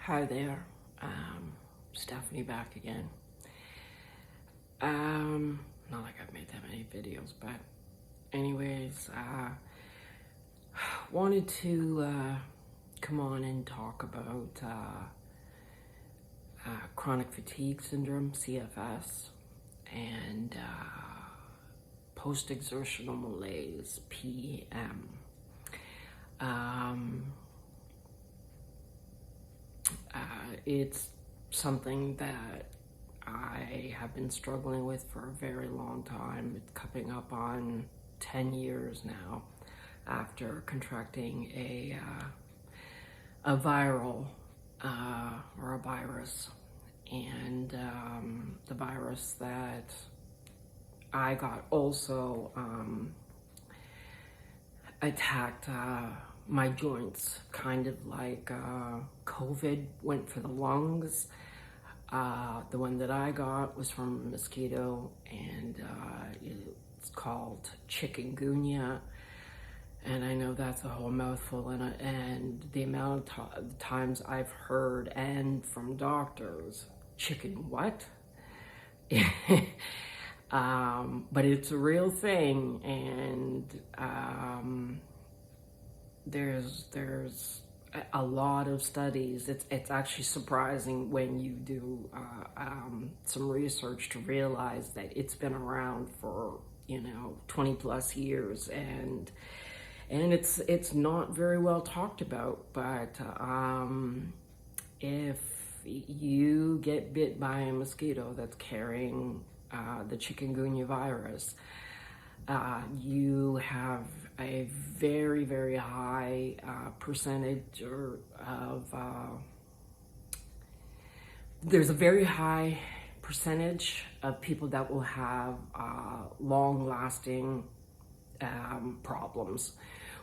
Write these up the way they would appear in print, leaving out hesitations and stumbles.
Hi there, Stephanie back again. Not like I've made that many videos, but anyways, wanted to come on and talk about chronic fatigue syndrome, CFS, and post-exertional malaise, PM. It's something that I have been struggling with for a very long time. It's coming up on 10 years now after contracting a viral or a virus. And the virus that I got also attacked my joints, kind of like COVID went for the lungs. The one that I got was from a mosquito, and it's called Chikungunya. And I know that's a whole mouthful, and the amount of times I've heard, and from doctors, chicken what? But it's a real thing, and there's a lot of studies. It's actually surprising when you do some research to realize that it's been around for 20 plus years, and it's not very well talked about. But if you get bit by a mosquito that's carrying the chikungunya virus, you have a very, very high percentage there's a very high percentage of people that will have long-lasting problems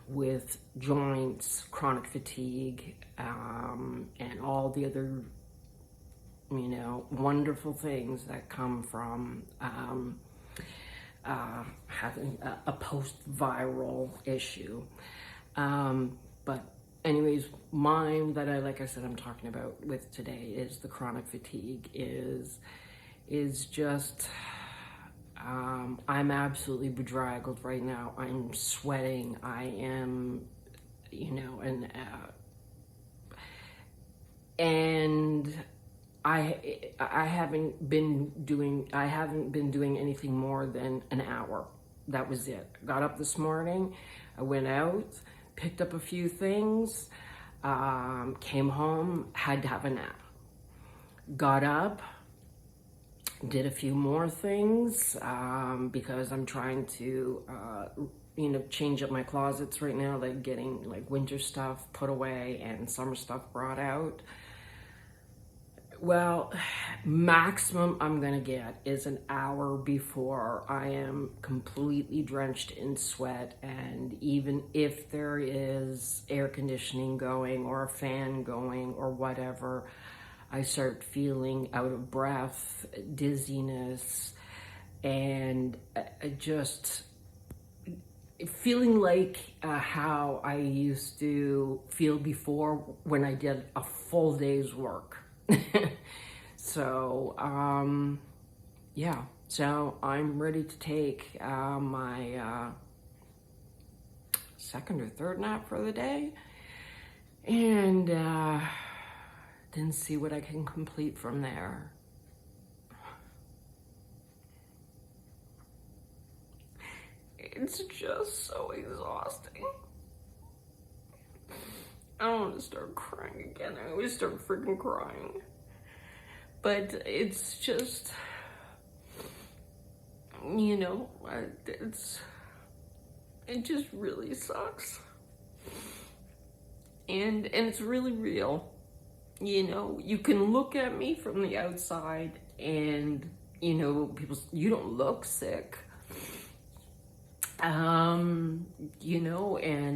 with joints, chronic fatigue, and all the other wonderful things that come from having a post-viral issue. But anyways, mine that like I said, I'm talking about with today is the chronic fatigue is just, I'm absolutely bedraggled right now. I'm sweating. I am, and I haven't been doing anything more than an hour. That was it. Got up this morning, I went out, picked up a few things, came home, had to have a nap. Got up, did a few more things, because I'm trying to change up my closets right now, like getting like winter stuff put away and summer stuff brought out. Well, maximum I'm gonna get is an hour before I am completely drenched in sweat, and even if there is air conditioning going or a fan going or whatever, I start feeling out of breath, dizziness, and just feeling like how I used to feel before when I did a full day's work. So, yeah, so I'm ready to take my second or third nap for the day, and then see what I can complete from there. It's just so exhausting. I don't want to start crying again. I always start freaking crying. But it's just, it just really sucks. And it's really real. You can look at me from the outside and, people, you don't look sick. And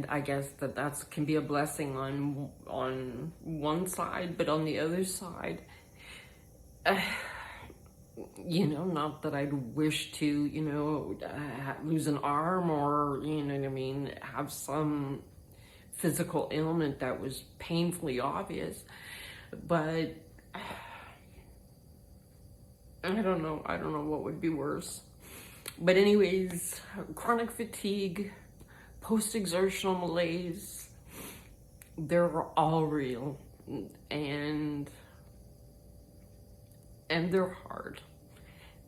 I guess that can be a blessing on one side, but on the other side, not that I'd wish to, lose an arm or, have some physical ailment that was painfully obvious. But I don't know what would be worse. But anyways, chronic fatigue, post-exertional malaise, they're all real, and they're hard.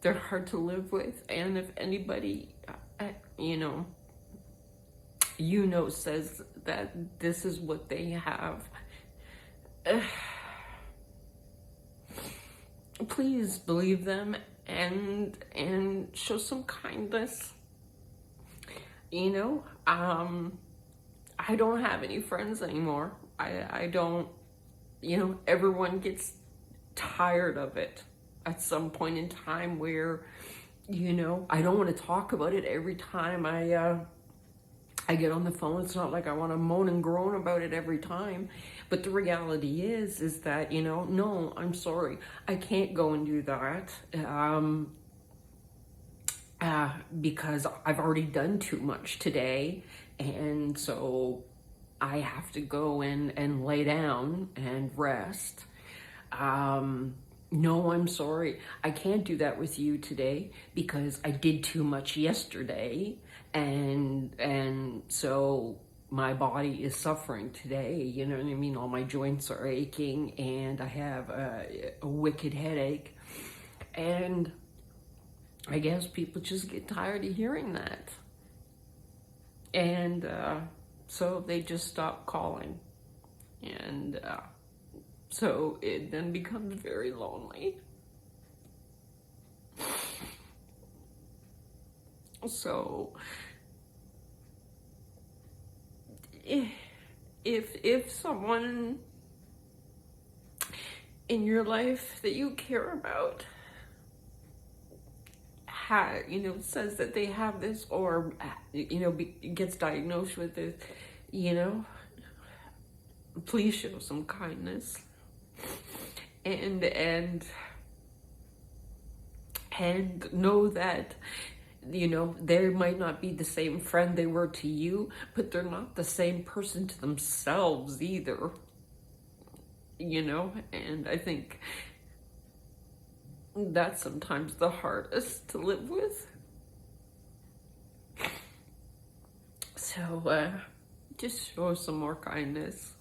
They're hard to live with, and if anybody, says that this is what they have, please believe them and show some kindness. I don't have any friends anymore. I don't, everyone gets tired of it at some point in time where, I don't want to talk about it every time I get on the phone. It's not like I want to moan and groan about it every time. But the reality is that, no, I'm sorry. I can't go and do that. Because I've already done too much today. And so I have to go and lay down and rest. No, I'm sorry. I can't do that with you today because I did too much yesterday. And so my body is suffering today. You know what I mean? All my joints are aching and I have a wicked headache. And I guess people just get tired of hearing that. And so they just stop calling. And so it then becomes very lonely. So if someone in your life that you care about says that they have this, or gets diagnosed with it, please show some kindness and know that they might not be the same friend they were to you, but they're not the same person to themselves either. And I think that's sometimes the hardest to live with. So just show some more kindness.